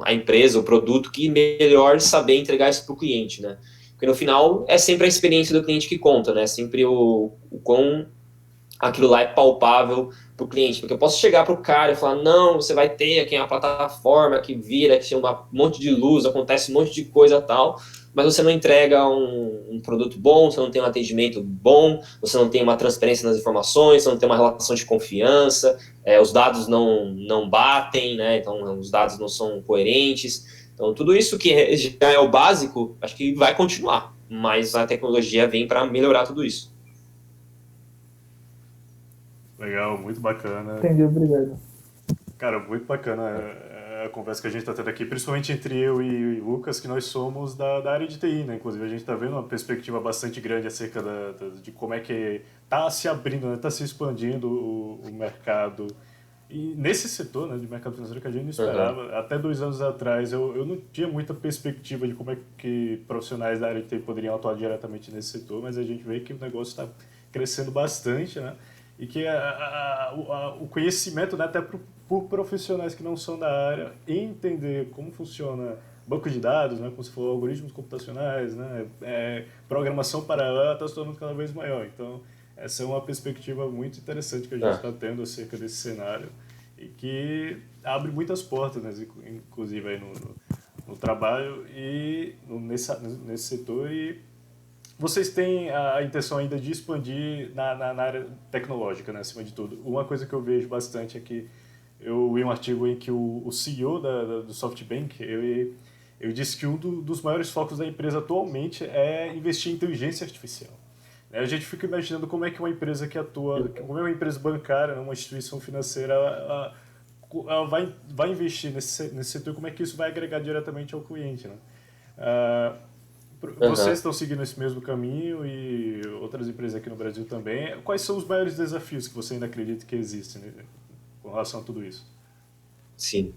a empresa, o produto que melhor saber entregar isso para o cliente, né? Porque no final é sempre a experiência do cliente que conta, né? Sempre o quão aquilo lá é palpável para o cliente. Porque eu posso chegar para o cara e falar, não, você vai ter aqui uma plataforma que vira, que tem um monte de luz, acontece um monte de coisa tal, mas você não entrega um produto bom, você não tem um atendimento bom, você não tem uma transparência nas informações, você não tem uma relação de confiança, os dados não batem, né? Então os dados não são coerentes. Então tudo isso que já é o básico, acho que vai continuar, mas a tecnologia vem para melhorar tudo isso. Legal, muito bacana. Entendi, obrigado. Cara, muito bacana a conversa que a gente está tendo aqui, principalmente entre eu e o Lucas, que nós somos da área de TI, né? Inclusive a gente está vendo uma perspectiva bastante grande acerca de como é que está se abrindo, está se expandindo o mercado. E nesse setor, né, de mercado financeiro que a gente não esperava, até 2 anos atrás eu não tinha muita perspectiva de como é que profissionais da área de TI poderiam atuar diretamente nesse setor, mas a gente vê que o negócio está crescendo bastante, né? E que o conhecimento, né, até por profissionais que não são da área, entender como funciona banco de dados, né, como se for algoritmos computacionais, né, programação paralela, está se tornando cada vez maior. Então, essa é uma perspectiva muito interessante que a gente está tendo acerca desse cenário e que abre muitas portas, né, inclusive aí no trabalho e nesse setor. E vocês têm a intenção ainda de expandir na área tecnológica, né, acima de tudo. Uma coisa que eu vejo bastante é que eu vi um artigo em que o CEO do SoftBank, eu disse que um dos maiores focos da empresa atualmente é investir em inteligência artificial. A gente fica imaginando como é que uma empresa que atua, como é uma empresa bancária, uma instituição financeira, ela vai investir nesse setor, como é que isso vai agregar diretamente ao cliente, né? Vocês estão seguindo esse mesmo caminho e outras empresas aqui no Brasil também. Quais são os maiores desafios que você ainda acredita que existem, né, com relação a tudo isso? Sim.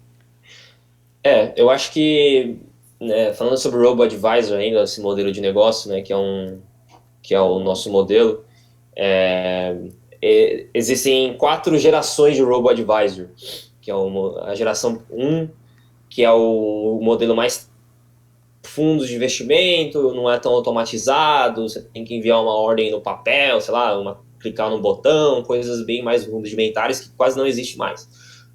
Eu acho que, né, falando sobre o Robo-Advisor ainda, esse modelo de negócio, né, que é que é o nosso modelo, existem 4 gerações de robo-advisor, que é a geração 1, que é o modelo mais fundos de investimento, não é tão automatizado, você tem que enviar uma ordem no papel, sei lá, clicar no botão, coisas bem mais rudimentares que quase não existe mais.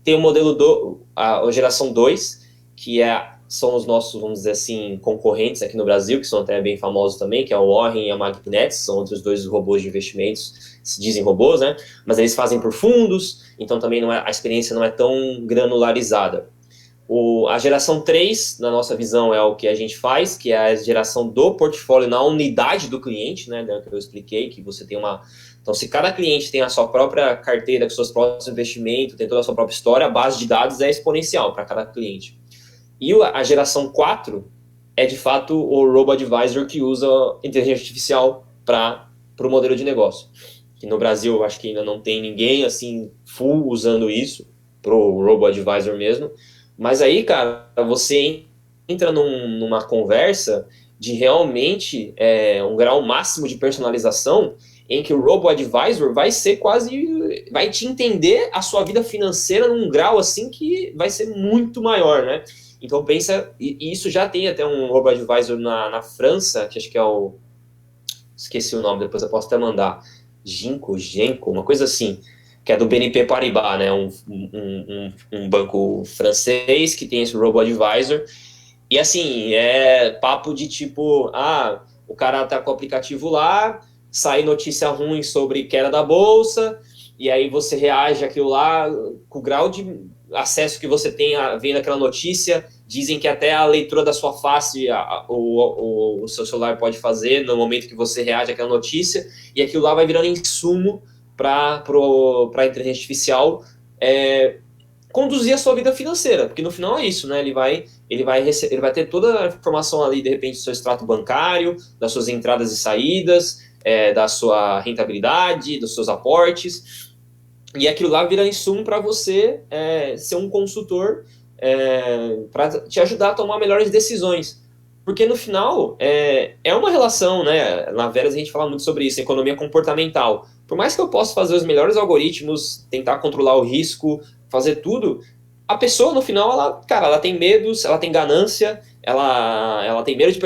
Tem o modelo a geração 2, que são os nossos, vamos dizer assim, concorrentes aqui no Brasil, que são até bem famosos também, que é o Warren e a Magnet, são outros 2 robôs de investimentos, se dizem robôs, né? Mas eles fazem por fundos, então também a experiência não é tão granularizada. A geração 3, na nossa visão, é o que a gente faz, que é a geração do portfólio na unidade do cliente, né, que eu expliquei, que você tem Então, se cada cliente tem a sua própria carteira, com seus próprios investimentos, tem toda a sua própria história, a base de dados é exponencial para cada cliente. E a geração 4 é, de fato, o robo-advisor que usa inteligência artificial para o modelo de negócio. Que no Brasil, eu acho que ainda não tem ninguém, assim, full usando isso, para o robo-advisor mesmo. Mas aí, cara, você entra numa conversa de realmente um grau máximo de personalização em que o robo-advisor vai ser vai te entender a sua vida financeira num grau assim que vai ser muito maior, né? Então pensa, e isso já tem até um robo-advisor na França, que acho que é esqueci o nome, depois eu posso até mandar, Genco, uma coisa assim, que é do BNP Paribas, né, um banco francês que tem esse robo-advisor, e assim, é papo de tipo, o cara tá com o aplicativo lá, sai notícia ruim sobre queda da bolsa, e aí você reage àquilo lá, com o grau de acesso que você tem vendo aquela notícia, dizem que até a leitura da sua face o seu celular pode fazer no momento que você reage àquela notícia, e aquilo lá vai virando insumo para a inteligência artificial conduzir a sua vida financeira, porque no final é isso, né? Ele vai ter toda a informação ali, de repente, do seu extrato bancário, das suas entradas e saídas, da sua rentabilidade, dos seus aportes, e aquilo lá vira insumo para você ser um consultor para te ajudar a tomar melhores decisões. Porque no final é uma relação, né? Na Veras a gente fala muito sobre isso, economia comportamental. Por mais que eu possa fazer os melhores algoritmos, tentar controlar o risco, fazer tudo, a pessoa no final, ela tem medos, ela tem ganância, ela tem medo de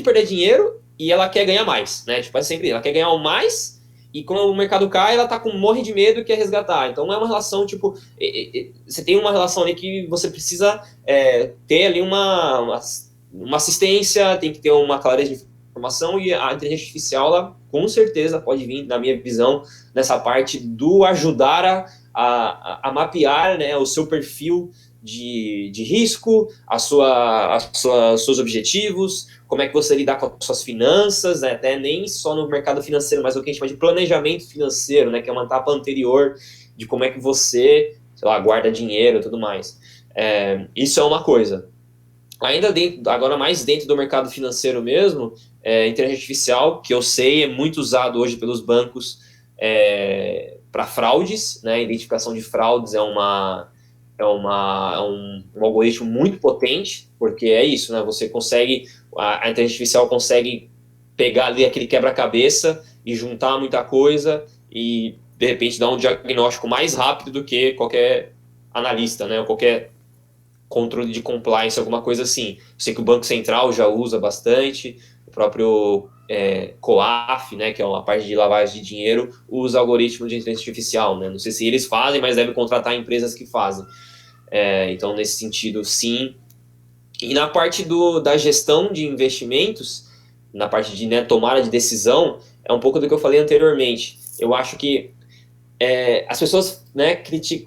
perder dinheiro e ela quer ganhar mais, né? Tipo, é sempre ela quer ganhar o mais e quando o mercado cai, ela morre de medo e quer resgatar. Então é uma relação, tipo, você tem uma relação ali que você precisa ter ali uma assistência, tem que ter uma clareza de informação, e a inteligência artificial, ela com certeza pode vir, na minha visão, nessa parte do ajudar a mapear, né, o seu perfil de risco, os seus objetivos, como é que você lidar com as suas finanças, né, até nem só no mercado financeiro, mas o que a gente chama de planejamento financeiro, né, que é uma etapa anterior de como é que você, sei lá, guarda dinheiro e tudo mais. Isso é uma coisa. Ainda agora mais dentro do mercado financeiro mesmo, inteligência artificial, que eu sei é muito usado hoje pelos bancos para fraudes, né? Identificação de fraudes é um algoritmo muito potente, porque é isso, né? Você consegue, a inteligência artificial consegue pegar ali aquele quebra-cabeça e juntar muita coisa e, de repente, dar um diagnóstico mais rápido do que qualquer analista, né? Ou qualquer controle de compliance, alguma coisa assim. Eu sei que o Banco Central já usa bastante, o próprio COAF, né, que é uma parte de lavagem de dinheiro, usa algoritmo de inteligência artificial, né? Não sei se eles fazem, mas devem contratar empresas que fazem. Então, nesse sentido, sim. E na parte da gestão de investimentos, na parte de, né, tomada de decisão, é um pouco do que eu falei anteriormente. Eu acho que as pessoas, né,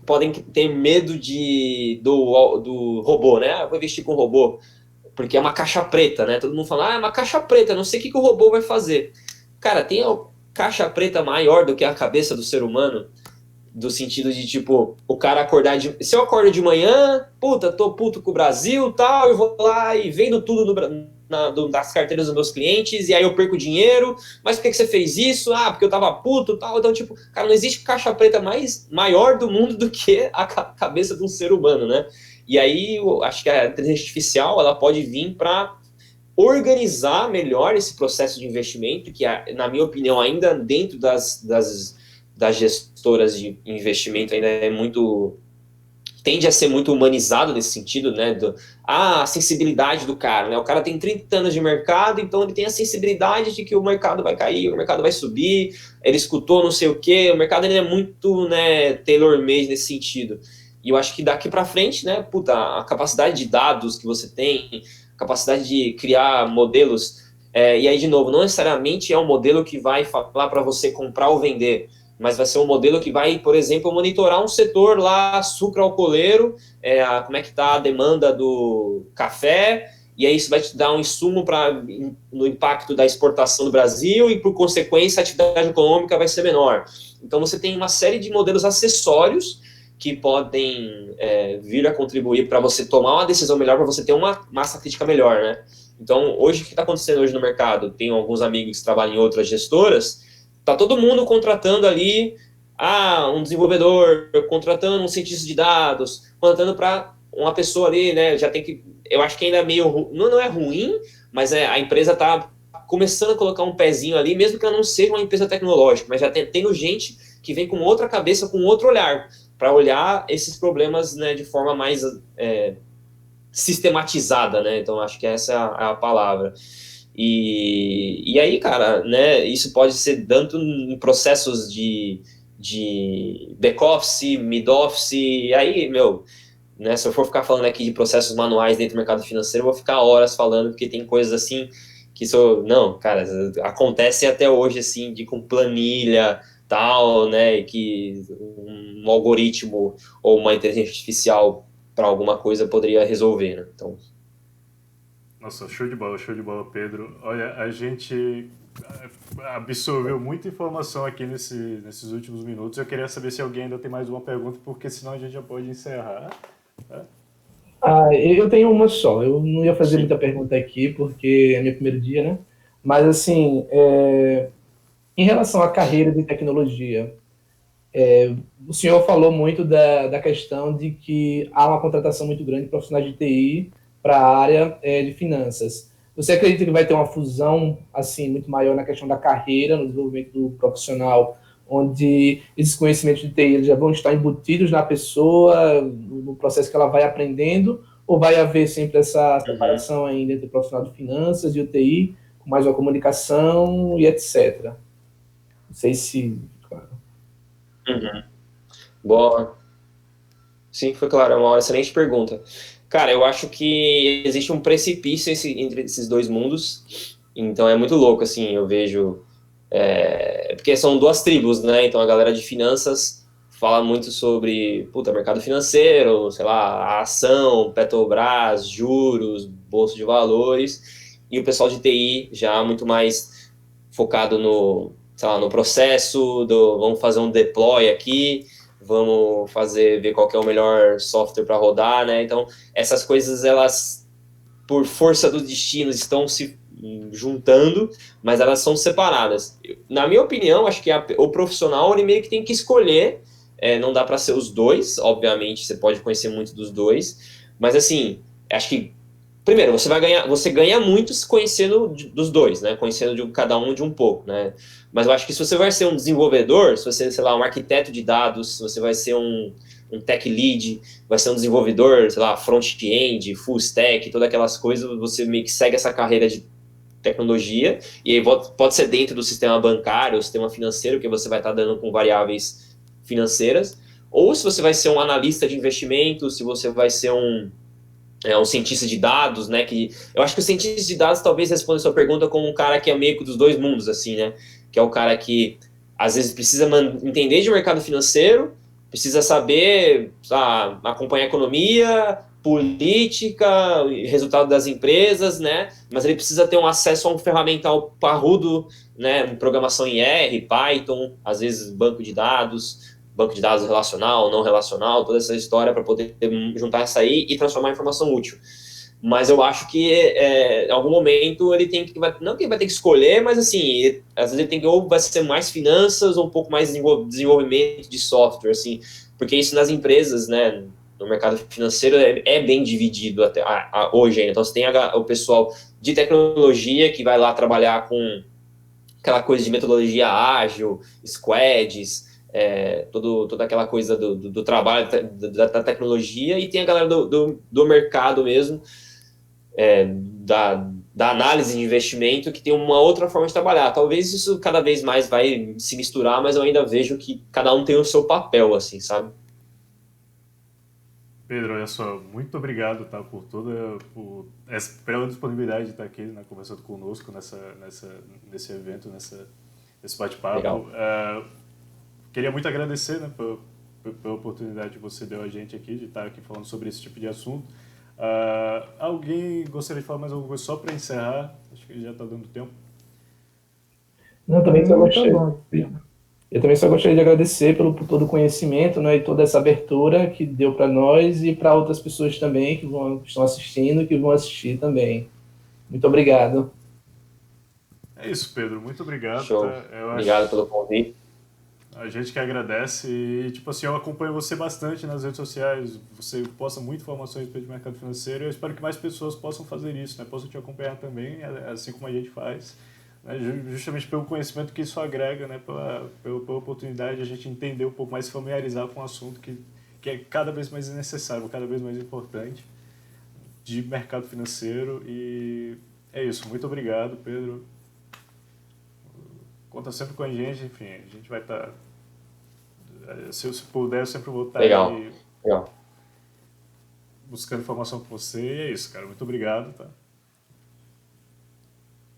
podem ter medo do robô, né? Vou investir com robô, porque é uma caixa preta, né? Todo mundo fala, é uma caixa preta, não sei o que o robô vai fazer. Cara, tem a caixa preta maior do que a cabeça do ser humano, do sentido de, tipo, o cara acordar se eu acordo de manhã, tô puto com o Brasil, tal, eu vou lá e vendo tudo das carteiras dos meus clientes, e aí eu perco dinheiro, mas por que você fez isso? Porque eu tava puto, tal. Então, tipo, cara, não existe caixa preta maior do mundo do que a cabeça de um ser humano, né? E aí, eu acho que a inteligência artificial, ela pode vir para organizar melhor esse processo de investimento, que, na minha opinião, ainda dentro das gestoras de investimento, ainda é muito... tende a ser muito humanizado nesse sentido, né, a sensibilidade do cara, né, o cara tem 30 anos de mercado, então ele tem a sensibilidade de que o mercado vai cair, o mercado vai subir, ele escutou não sei o que, o mercado ele é muito, né, tailor-made nesse sentido, e eu acho que daqui para frente, né, puta, a capacidade de dados que você tem, a capacidade de criar modelos, e aí de novo, não necessariamente é um modelo que vai falar para você comprar ou vender, mas vai ser um modelo que vai, por exemplo, monitorar um setor lá, sucroalcooleiro, como é que está a demanda do café, e aí isso vai te dar um insumo no impacto da exportação do Brasil, e por consequência a atividade econômica vai ser menor. Então você tem uma série de modelos acessórios que podem vir a contribuir para você tomar uma decisão melhor, para você ter uma massa crítica melhor, né? Então, hoje, o que está acontecendo hoje no mercado? Tenho alguns amigos que trabalham em outras gestoras, tá todo mundo contratando ali um desenvolvedor, contratando um cientista de dados, contratando para uma pessoa ali, né? Já tem que... Eu acho que ainda é meio... Não é ruim, mas a empresa tá começando a colocar um pezinho ali, mesmo que ela não seja uma empresa tecnológica, mas já tendo gente que vem com outra cabeça, com outro olhar, para olhar esses problemas, né, de forma mais sistematizada, né? Então, acho que essa é a palavra. E aí, cara, né, isso pode ser tanto em processos de back-office, mid-office, e aí, meu, né, se eu for ficar falando aqui de processos manuais dentro do mercado financeiro, eu vou ficar horas falando, porque tem coisas assim que não, cara, acontece até hoje, assim, com planilha, tal, né, que um algoritmo ou uma inteligência artificial para alguma coisa poderia resolver, né, então... Nossa, show de bola, Pedro. Olha, a gente absorveu muita informação aqui nesses últimos minutos. Eu queria saber se alguém ainda tem mais uma pergunta, porque senão a gente já pode encerrar. Tá? Eu tenho uma só. Eu não ia fazer muita pergunta aqui, porque é meu primeiro dia, né? Mas, assim, em relação à carreira de tecnologia, o senhor falou muito da questão de que há uma contratação muito grande de profissionais de TI para a área de finanças. Você acredita que vai ter uma fusão assim muito maior na questão da carreira, no desenvolvimento do profissional, onde esses conhecimentos de TI já vão estar embutidos na pessoa, no processo que ela vai aprendendo, ou vai haver sempre essa separação ainda entre o profissional de finanças e o TI, com mais uma comunicação e etc. Não sei se... Claro. Boa. Sim, foi claro, é uma excelente pergunta. Cara, eu acho que existe um precipício entre esses dois mundos, então é muito louco, assim, eu vejo... porque são duas tribos, né? Então a galera de finanças fala muito sobre, mercado financeiro, sei lá, a ação, Petrobras, juros, bolsa de valores, e o pessoal de TI já muito mais focado no, sei lá, no processo, vamos fazer um deploy aqui, vamos ver qual que é o melhor software para rodar, né? Então, essas coisas, elas, por força do destino, estão se juntando, mas elas são separadas. Na minha opinião, acho que o profissional, ele meio que tem que escolher, não dá para ser os dois, obviamente, você pode conhecer muito dos dois, mas assim, acho que, primeiro, você ganha muito se conhecendo dos dois, né? Conhecendo de cada um de um pouco, né? Mas eu acho que se você vai ser um desenvolvedor, se você, sei lá, um arquiteto de dados, se você vai ser um tech lead, vai ser um desenvolvedor, sei lá, front-end, full stack, todas aquelas coisas, você meio que segue essa carreira de tecnologia, e aí pode ser dentro do sistema bancário, o sistema financeiro, que você vai estar dando com variáveis financeiras, ou se você vai ser um analista de investimento, se você vai ser um cientista de dados, né, que eu acho que o cientista de dados talvez responda a sua pergunta como um cara que é meio que dos dois mundos, assim, né, que é o cara que às vezes precisa entender de mercado financeiro, precisa saber, acompanhar a economia, política, resultado das empresas, né, mas ele precisa ter um acesso a um ferramental parrudo, né, programação em R, Python, às vezes banco de dados relacional, não relacional, toda essa história para poder juntar essa aí e transformar em informação útil. Mas eu acho que em algum momento ele tem que, não que ele vai ter que escolher, mas assim, às vezes ele tem que, ou vai ser mais finanças ou um pouco mais desenvolvimento de software, assim, porque isso nas empresas, né, no mercado financeiro é bem dividido até hoje ainda. Então, você tem o pessoal de tecnologia que vai lá trabalhar com aquela coisa de metodologia ágil, squads, toda aquela coisa do trabalho da tecnologia, e tem a galera do mercado mesmo, da análise de investimento, que tem uma outra forma de trabalhar. Talvez isso cada vez mais vai se misturar, mas eu ainda vejo que cada um tem o seu papel, assim, sabe? Pedro, olha só, muito obrigado, tá, pela disponibilidade de estar aqui, né, conversando conosco nesse evento, nesse bate-papo. Queria muito agradecer, né, pela oportunidade que você deu a gente aqui de estar aqui falando sobre esse tipo de assunto. Alguém gostaria de falar mais alguma coisa só para encerrar? Acho que já está dando tempo. Não, também só Tá gostaria. bom. Eu também só gostaria de agradecer por todo o conhecimento, né, e toda essa abertura que deu para nós e para outras pessoas também que estão assistindo e que vão assistir também. Muito obrigado. É isso, Pedro. Muito obrigado. Show. Tá? Obrigado pelo convite. A gente que agradece e, tipo assim, eu acompanho você bastante nas redes sociais, você posta muita informação a respeito do mercado financeiro e eu espero que mais pessoas possam fazer isso, né? Possam te acompanhar também, assim como a gente faz, né? Justamente pelo conhecimento que isso agrega, né? Pela oportunidade de a gente entender um pouco mais, se familiarizar com um assunto que é cada vez mais necessário, cada vez mais importante de mercado financeiro. E é isso. Muito obrigado, Pedro. Conta sempre com a gente, enfim, a gente vai estar... Se eu puder, eu sempre vou estar aí buscando informação com você. E é isso, cara. Muito obrigado, tá?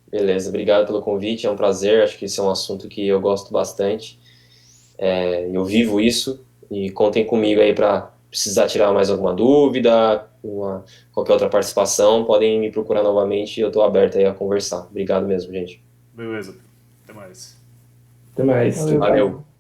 Beleza, obrigado pelo convite, é um prazer, acho que esse é um assunto que eu gosto bastante, eu vivo isso, e contem comigo aí para precisar tirar mais alguma dúvida, qualquer outra participação, podem me procurar novamente, eu estou aberto aí a conversar. Obrigado mesmo, gente. Beleza, até mais. Até mais. Valeu. Valeu.